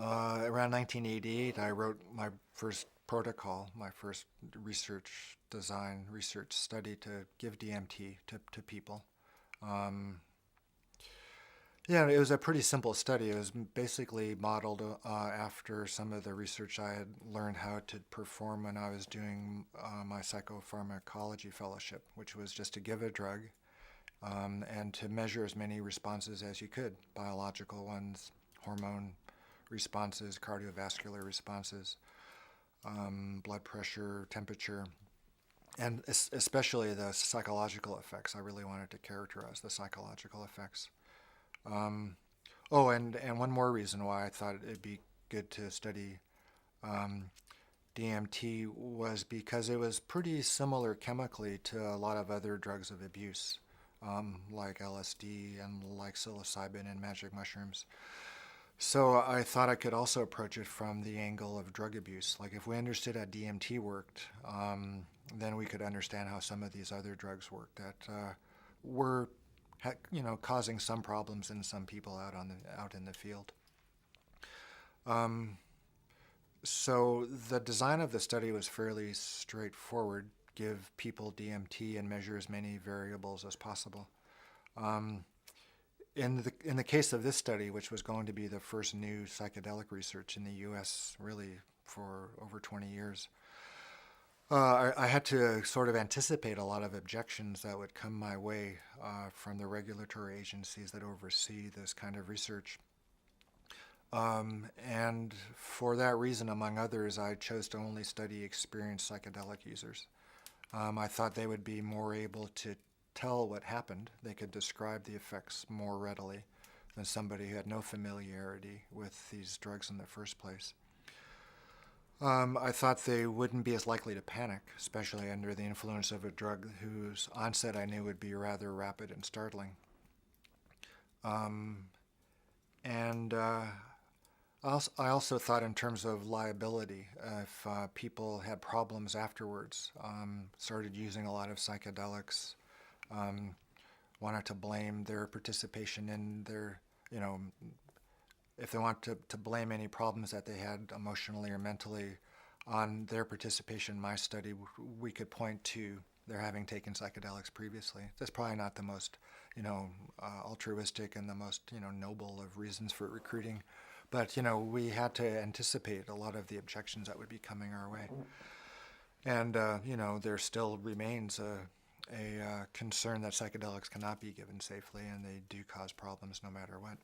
Around 1988, I wrote my first protocol, my first research study to give DMT to people. Um, yeah, it was a pretty simple study. It was basically modeled after some of the research I had learned how to perform when I was doing my psychopharmacology fellowship, which was just to give a drug and to measure as many responses as you could, biological ones, hormone responses, cardiovascular responses, blood pressure, temperature, and especially the psychological effects. I really wanted to characterize the psychological effects. Um, oh, and one more reason why I thought it'd be good to study um, DMT was because it was pretty similar chemically to a lot of other drugs of abuse, like LSD and like psilocybin and magic mushrooms. So I thought I could also approach it from the angle of drug abuse. Like if we understood how DMT worked, then we could understand how some of these other drugs work that were, causing some problems in some people out in the field. Um, so the design of the study was fairly straightforward. Give people DMT and measure as many variables as possible. Um, in the case of this study, which was going to be the first new psychedelic research in the U.S. really for over 20 years, I had to sort of anticipate a lot of objections that would come my way from the regulatory agencies that oversee this kind of research. And for that reason, among others, I chose to only study experienced psychedelic users. I thought they would be more able to tell what happened. They could describe the effects more readily than somebody who had no familiarity with these drugs in the first place. I thought they wouldn't be as likely to panic, especially under the influence of a drug whose onset I knew would be rather rapid and startling. Um, and I also thought in terms of liability. If people had problems afterwards, started using a lot of psychedelics, um, wanted to blame their participation in their, you know, if they want to blame any problems that they had emotionally or mentally on their participation in my study, we could point to their having taken psychedelics previously. That's probably not the most, altruistic and the most, noble of reasons for recruiting. But, we had to anticipate a lot of the objections that would be coming our way. And, there still remains a concern that psychedelics cannot be given safely, and they do cause problems no matter what.